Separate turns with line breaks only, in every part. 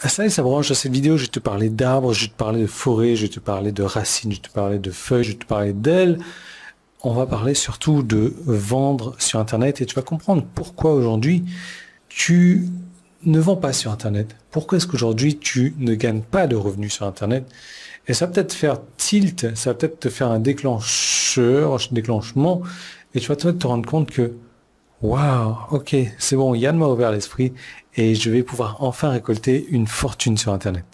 Ça et ça branche dans cette vidéo, je vais te parler d'arbres, je vais te parler de forêts, je vais te parler de racines, je vais te parler de feuilles, je vais te parler d'ailes. On va parler surtout de vendre sur Internet et tu vas comprendre pourquoi aujourd'hui tu ne vends pas sur Internet. Pourquoi est-ce qu'aujourd'hui tu ne gagnes pas de revenus sur Internet? Et ça va peut-être faire tilt, ça va peut-être te faire un déclenchement et tu vas peut-être te rendre compte que waouh, ok, c'est bon, Yann m'a ouvert l'esprit et je vais pouvoir enfin récolter une fortune sur Internet.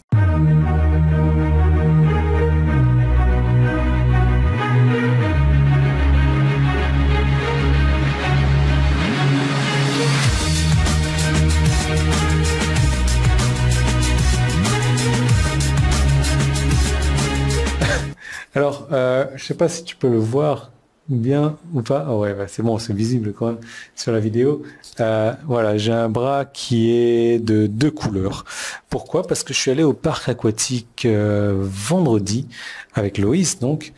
Alors, je sais pas si tu peux le voir bien ou pas. Ah ouais, bah c'est bon, c'est visible quand même sur la vidéo. Voilà, j'ai un bras qui est de deux couleurs. Pourquoi? Parce que je suis allé au parc aquatique vendredi avec Loïs, donc,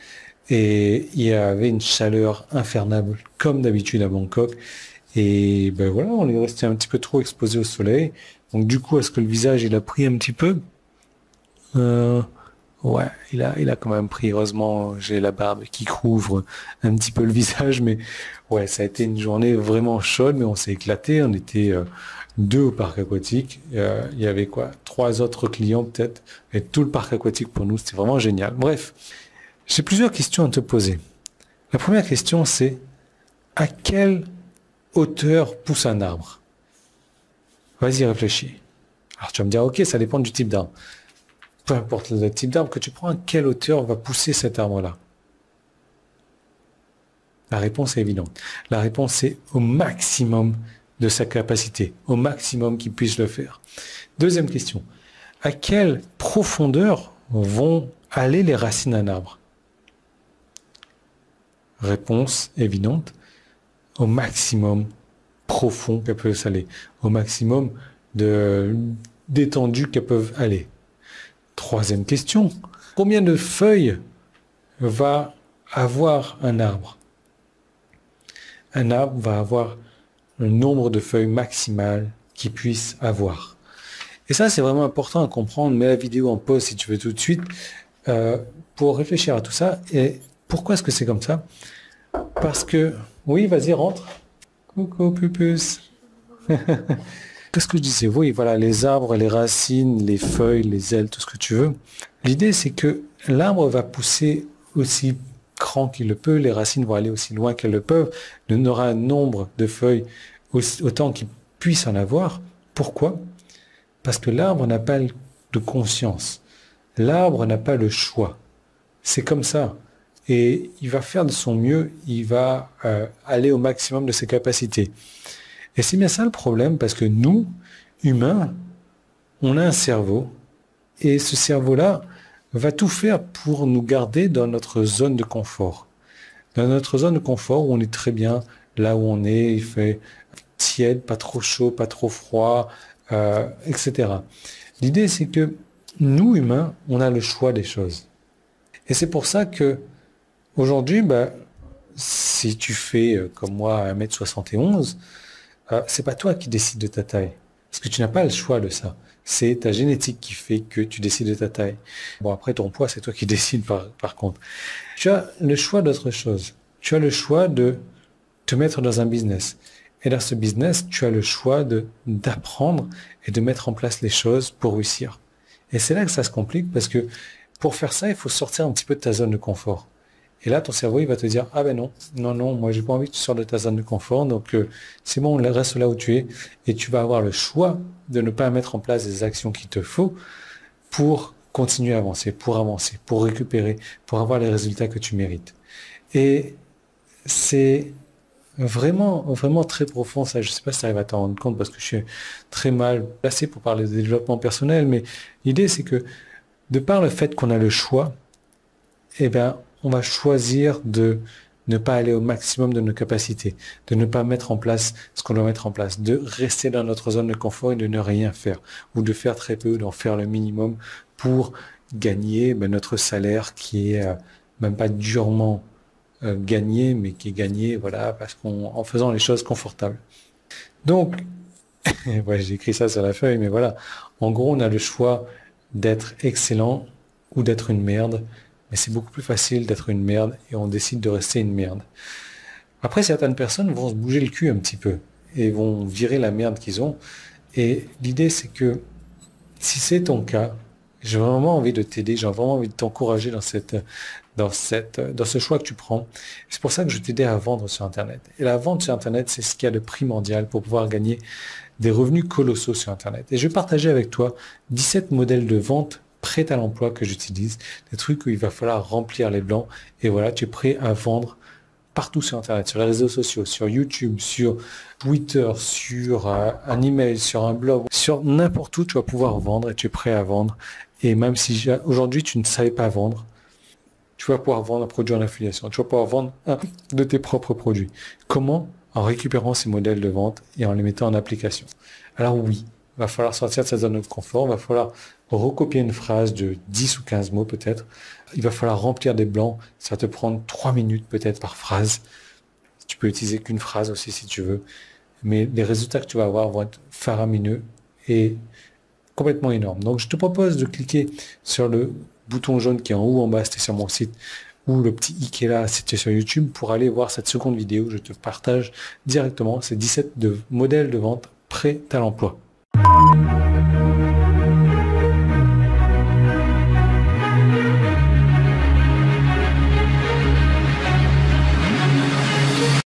et il y avait une chaleur infernale comme d'habitude à Bangkok. Et ben voilà, on est resté un petit peu trop exposé au soleil. Donc du coup, est-ce que le visage il a pris un petit peu? Ouais, il a quand même pris. Heureusement, j'ai la barbe qui couvre un petit peu le visage, mais ouais, ça a été une journée vraiment chaude, mais on s'est éclaté. On était deux au parc aquatique. Il y avait quoi, trois autres clients peut-être, et tout le parc aquatique pour nous, c'était vraiment génial. Bref, j'ai plusieurs questions à te poser. La première question, c'est à quelle hauteur pousse un arbre? Vas-y, réfléchis. Alors tu vas me dire, ok, ça dépend du type d'arbre. Peu importe le type d'arbre que tu prends, à quelle hauteur va pousser cet arbre-là? La réponse est évidente. La réponse est au maximum de sa capacité, au maximum qu'il puisse le faire. Deuxième question. À quelle profondeur vont aller les racines d'un arbre? Réponse évidente. Au maximum profond qu'elles peuvent aller. Au maximum d'étendue qu'elles peuvent aller. Troisième question, combien de feuilles va avoir un arbre? Un arbre va avoir le nombre de feuilles maximal qu'il puisse avoir. Et ça, c'est vraiment important à comprendre. Mets la vidéo en pause si tu veux tout de suite pour réfléchir à tout ça. Et pourquoi est-ce que c'est comme ça? Parce que, oui, vas-y, rentre. Coucou, pupus. Qu'est-ce que je disais? Oui, voilà, les arbres, les racines, les feuilles, les ailes, tout ce que tu veux. L'idée, c'est que l'arbre va pousser aussi grand qu'il le peut, les racines vont aller aussi loin qu'elles le peuvent, il aura un nombre de feuilles autant qu'il puisse en avoir. Pourquoi? Parce que l'arbre n'a pas de conscience. L'arbre n'a pas le choix. C'est comme ça. Et il va faire de son mieux, il va aller au maximum de ses capacités. Et c'est bien ça le problème, parce que nous, humains, on a un cerveau, et ce cerveau-là va tout faire pour nous garder dans notre zone de confort. Dans notre zone de confort où on est très bien, là où on est, il fait tiède, pas trop chaud, pas trop froid, etc. L'idée, c'est que nous, humains, on a le choix des choses. Et c'est pour ça que aujourd'hui, si tu fais comme moi 1m71, c'est pas toi qui décides de ta taille. Parce que tu n'as pas le choix de ça. C'est ta génétique qui fait que tu décides de ta taille. Bon, après, ton poids, c'est toi qui décides par contre. Tu as le choix d'autre chose. Tu as le choix de te mettre dans un business. Et dans ce business, tu as le choix d'apprendre et de mettre en place les choses pour réussir. Et c'est là que ça se complique parce que pour faire ça, il faut sortir un petit peu de ta zone de confort. Et là, ton cerveau, il va te dire, ah ben non, moi, j'ai pas envie que tu sors de ta zone de confort, donc c'est bon, reste là où tu es, et tu vas avoir le choix de ne pas mettre en place des actions qu'il te faut pour continuer à avancer, pour récupérer, pour avoir les résultats que tu mérites. Et c'est vraiment, vraiment très profond, ça. Je sais pas si tu arrives à t'en rendre compte, parce que je suis très mal placé pour parler de développement personnel, mais l'idée, c'est que, de par le fait qu'on a le choix, eh bien, on va choisir de ne pas aller au maximum de nos capacités, de ne pas mettre en place ce qu'on doit mettre en place, de rester dans notre zone de confort et de ne rien faire, ou de faire très peu, ou d'en faire le minimum pour gagner notre salaire qui est même pas durement gagné, mais qui est gagné, voilà, parce qu'en faisant les choses confortables. Donc, Ouais, j'ai écrit ça sur la feuille, mais voilà. En gros, on a le choix d'être excellent ou d'être une merde. Mais c'est beaucoup plus facile d'être une merde et on décide de rester une merde. Après, certaines personnes vont se bouger le cul un petit peu et vont virer la merde qu'ils ont. Et l'idée, c'est que si c'est ton cas, j'ai vraiment envie de t'aider, j'ai vraiment envie de t'encourager dans ce choix que tu prends. C'est pour ça que je t'aidais à vendre sur Internet. Et la vente sur Internet, c'est ce qu'il y a de primordial pour pouvoir gagner des revenus colossaux sur Internet. Et je vais partager avec toi 17 modèles de vente prêts à l'emploi que j'utilise, des trucs où il va falloir remplir les blancs. Et voilà, tu es prêt à vendre partout sur Internet, sur les réseaux sociaux, sur YouTube, sur Twitter, sur un email, sur un blog, sur n'importe où, tu vas pouvoir vendre et tu es prêt à vendre. Et même si aujourd'hui tu ne savais pas vendre, tu vas pouvoir vendre un produit en affiliation, tu vas pouvoir vendre un de tes propres produits. Comment? En récupérant ces modèles de vente et en les mettant en application. Alors oui, il va falloir sortir de sa zone de confort, il va falloir recopier une phrase de 10 ou 15 mots peut-être. Il va falloir remplir des blancs, ça va te prendre 3 minutes peut-être par phrase. Tu peux utiliser qu'une phrase aussi si tu veux. Mais les résultats que tu vas avoir vont être faramineux et complètement énormes. Donc je te propose de cliquer sur le bouton jaune qui est en haut en bas, c'était sur mon site, ou le petit i qui est là, c'était sur YouTube, pour aller voir cette seconde vidéo. Je te partage directement ces 17 modèles de vente prêts à l'emploi.